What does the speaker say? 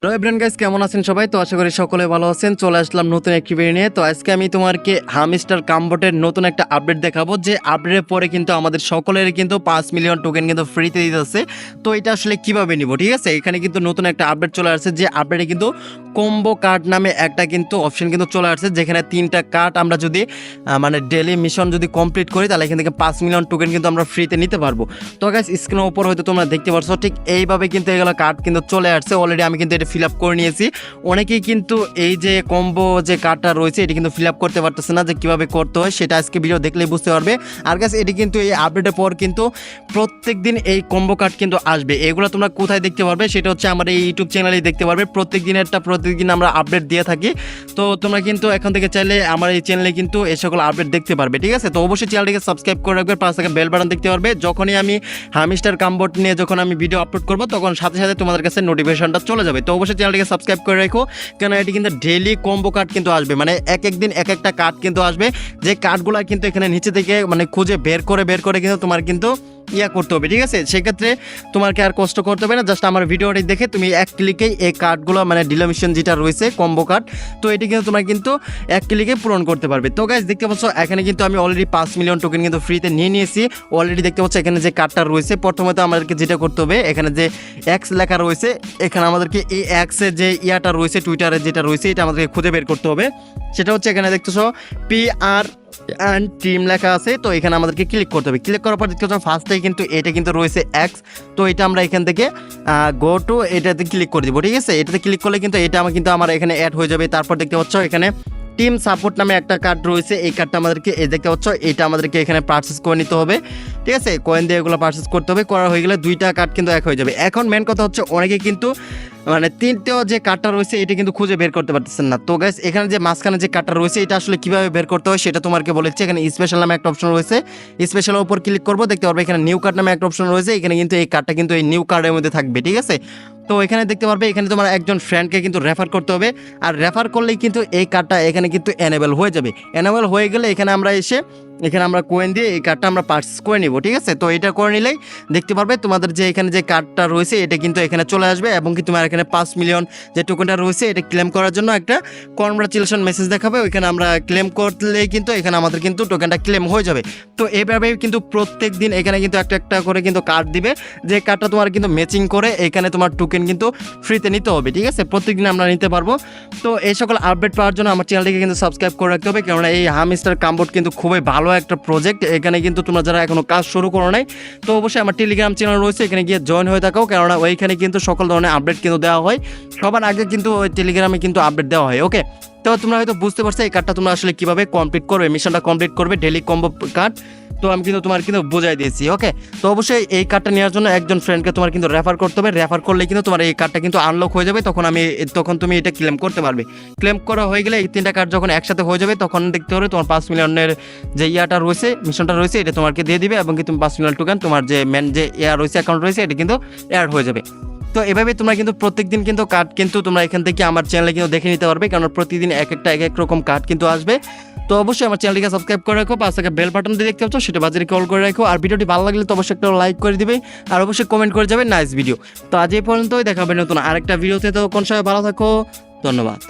Hello everyone guys, কেমন আছেন সবাই? তো আশা করি সকলে ভালো আছেন। চলে আসলাম নতুন একটি ভিডিও নিয়ে। তো আজকে আমি তোমাকে হামস্টার কামবোটের নতুন একটা আপডেট দেখাবো, যে আপডেটের পরে কিন্তু আমাদের সকলের কিন্তু 5 মিলিয়ন টোকেন কিন্তু ফ্রিতে দিতেছে। তো এটা আসলে কিভাবে নিব, ঠিক আছে? এখানে কিন্তু নতুন একটা আপডেট চলে আসছে, যে আপডেটে কিন্তু কম্বো কার্ড নামে একটা কিন্তু অপশন কিন্তু চলে আসছে, যেখানে 3টা কার্ড আমরা যদি মানে ডেলি মিশন যদি কমপ্লিট করি, তাহলে এখান থেকে 5 মিলিয়ন টোকেন কিন্তু আমরা ফ্রিতে নিতে পারবো। তো গাইস, স্ক্রিনের উপর হয়তো তোমরা দেখতে পাচ্ছ, ঠিক এইভাবে কিন্তু এগুলো কার্ড কিন্তু চলে আসছে। অলরেডি আমি কিন্তু এটা ফিল আপ করে নিয়েছি। অনেকেই কিন্তু এই যে কম্বো যে কার্ডটা রয়েছে, এটি কিন্তু ফিল আপ করতে পারতেছে না, যে কীভাবে করতে হয় সেটা আজকে ভিডিও দেখলেই বুঝতে পারবে। আর গাইস, এটি কিন্তু এই আপডেটের পর কিন্তু প্রত্যেক দিন এই কম্বো কার্ড কিন্তু আসবে। এগুলো তোমরা কোথায় দেখতে পারবে? সেটা হচ্ছে আমার এই ইউটিউব চ্যানেলেই দেখতে পারবে। প্রত্যেকদিন আমরা আপডেট দিয়ে থাকি। তো তোমরা কিন্তু এখন থেকে চাইলে আমার এই চ্যানেলে কিন্তু এই সকল আপডেট দেখতে পারবে, ঠিক আছে? তো অবশ্যই চ্যানেলটিকে সাবস্ক্রাইব করে রাখবে, পাশে থাকা বেল বাটন দেখতে পারবে। যখনই আমি হামস্টার কামবোট নিয়ে যখন আমি ভিডিও আপলোড করবো, তখন সাথে সাথে তোমাদের কাছে নোটিফিকেশনটা চলে যাবে। তো অবশ্যই চ্যানেলটিকে সাবস্ক্রাইব করে রাখো, কেন এটি কিন্তু ডেইলি কম্বো কার্ড কিন্তু আসবে। মানে এক দিন এক একটা কার্ড কিন্তু আসবে, যে কার্ডগুলো কিন্তু এখানে নিচে থেকে মানে খুঁজে বের করে কিন্তু তোমার কিন্তু করতে হবে, ঠিক আছে? সেক্ষেত্রে তোমাকে আর কষ্ট করতে হবে না, জাস্ট আমার ভিডিওটি দেখে তুমি এক ক্লিকেই এই কার্ডগুলো মানে ডিলামিশন যেটা রয়েছে কম্বো কার্ড, তো এটি কিন্তু তোমরা কিন্তু এক ক্লিকে পূরণ করতে পারবে। তো গাইস, দেখতে পাচ্ছ এখানে কিন্তু আমি অলরেডি 5 মিলিয়ন টোকেন কিন্তু ফ্রিতে নিয়ে নিয়েছি। অলরেডি দেখতে পাচ্ছ এখানে যে কার্ডটা রয়েছে, প্রথমে তো আমাদেরকে যেটা করতে হবে, এখানে যে এক্স লেখা রয়েছে, এখানে আমাদেরকে এই এক্সের যে ইয়াটা রয়েছে, টুইটারে যেটা রয়েছে, এটা আমাদেরকে খুঁজে বের করতে হবে। সেটা হচ্ছে এখানে দেখতেছো PR অ্যান্ড টিম লেখা আছে। তো এখানে আমাদেরকে ক্লিক করতে হবে। ক্লিক করার পর দেখতে পাচ্ছ ফার্স্টে কিন্তু এটা কিন্তু রয়েছে এক্স। তো এটা আমরা এখান থেকে গো টু এটাতে ক্লিক করে দিব, ঠিক আছে? এটাতে ক্লিক করলে কিন্তু এটা আমার এখানে অ্যাড হয়ে যাবে। তারপর দেখতে পাচ্ছ এখানে টিম সাপোর্ট নামে একটা কার্ড রয়েছে। এই কার্ডটা আমাদেরকে দেখতে পাচ্ছ, এটা আমাদেরকে এখানে পারচেস করে নিতে হবে, ঠিক আছে? কয়েন দিয়ে এগুলো পারচেস করতে হবে। করা হয়ে গেলে 2টা কার্ড কিন্তু এক হয়ে যাবে। এখন মেন কথা হচ্ছে, অনেকে কিন্তু মানে 3টেও যে কার্ডটা রয়েছে এটা কিন্তু খুঁজে বের করতে পারতেছেন না। তো গাইস, এখানে যে মাঝখানে যে কার্ডটা রয়েছে, এটা আসলে কিভাবে বের করতে হয় সেটা তোমাকে বলেছি। এখানে স্পেশাল নামে একটা অপশন রয়েছে, স্পেশালের উপর ক্লিক করবো, দেখতে পারবে এখানে নিউ কার্ড নামে একটা অপশন রয়েছে। এখানে কিন্তু এই কার্ডটা কিন্তু এই নিউ কার্ডের মধ্যে থাকবে, ঠিক আছে? তো এখানে দেখতে পারবে এখানে তোমার একজন ফ্রেন্ডকে কিন্তু রেফার করতে হবে, আর রেফার করলেই কিন্তু এই কার্ডটা এখানে কিন্তু এনেবল হয়ে যাবে। এনেবল হয়ে গেলে এখানে আমরা কোয়েন দিয়ে এই কার্ডটা আমরা পারচেস করে নিব, ঠিক আছে? তো এটা করে নিলেই দেখতে পারবে তোমাদের যে এখানে যে কার্ডটা রয়েছে, এটা কিন্তু এখানে চলে আসবে, এবং কি তোমার এখানে 5 মিলিয়ন যে টোকেনটা রয়েছে, এটা ক্লেম করার জন্য একটা কনগ্রাচুলেশন মেসেজ দেখাবে। ওইখানে আমরা ক্লেম করলেই কিন্তু এখানে আমাদের কিন্তু টোকেনটা ক্লেম হয়ে যাবে। তো এইভাবে কিন্তু প্রত্যেক দিন এখানে কিন্তু একটা করে কিন্তু কার্ড দিবে, যে কার্ডটা তোমার কিন্তু ম্যাচিং করে এখানে তোমার টোকেন কিন্তু ফ্রিতে নিতে হবে, ঠিক আছে? প্রত্যেকদিন আমরা নিতে পারবো। তো এই সকল আপডেট পাওয়ার জন্য আমার চ্যানেলটিকে কিন্তু সাবস্ক্রাইব করে রাখতে হবে, কেননা এই হামস্টার কামবোট কিন্তু খুবই ভালো একটা প্রজেক্ট। এখানে কিন্তু তোমরা যারা এখনো কাজ শুরু করো নাই, তো অবশ্যই আমার টেলিগ্রাম চ্যানেল রয়েছে, এখানে গিয়ে জয়েন হয়ে থাকো, কেননা ওইখানে কিন্তু সকল ধরনের আপডেট কিন্তু দেওয়া হয়। সবার আগে কিন্তু ওই টেলিগ্রামে কিন্তু আপডেট দেওয়া হয়, ওকে? তো তোমরা হয়তো বুঝতে পারছো এই কার্ডটা তোমরা আসলে কিভাবে কমপ্লিট করবে, মিশনটা কমপ্লিট করবে, ডেলি কম্বো কার্ড। তো আমি কিন্তু তোমার কিন্তু বোঝাই দিয়েছি, ওকে? তো অবশ্যই এই কার্ডটা নেওয়ার জন্য একজন ফ্রেন্ডকে তোমার কিন্তু রেফার করতে হবে। রেফার করলে কিন্তু তোমার এই কার্ডটা কিন্তু আনলক হয়ে যাবে। তখন তুমি এটা ক্লেম করতে পারবে। ক্লেম করা হয়ে গেলে এই 3টা কার্ড যখন একসাথে হয়ে যাবে, তখন দেখতে হবে তোমার 5 মিলিয়নের যে ইয়াটা রয়েছে, মিশনটা রয়েছে, এটা তোমাকে দিয়ে দিবে, এবং কি তুমি 5 মিলিয়ন টোকেন তোমার যে মেন যে রয়েছে অ্যাকাউন্ট রয়েছে, এটা কিন্তু অ্যাড হয়ে যাবে। তো এভাবে তোমরা কিন্তু প্রত্যেকদিন কিন্তু কার্ড কিন্তু তোমরা এখান থেকে আমার চ্যানেলে কিন্তু দেখে নিতে পারবে, কারণ প্রতিদিন এক এক রকম কার্ড কিন্তু আসবে। তো অবশ্যই আমার চ্যানেলটিকে সাবস্ক্রাইব করে রাখো, পাশে থাকা বেল বাটন দিয়ে দেখতে পাচ্ছ, সেটা বাজারে কল করে রাখো। আর ভিডিওটি ভালো লাগলে তো অবশ্যই একটা লাইক করে দিবে, আর অবশ্যই কমেন্ট করে যাবে নাইস ভিডিও। তো আজ এই পর্যন্তই, দেখা হবে নতুন আরেকটা ভিডিওতে। তো কোন সময় ভালো থাকো, ধন্যবাদ।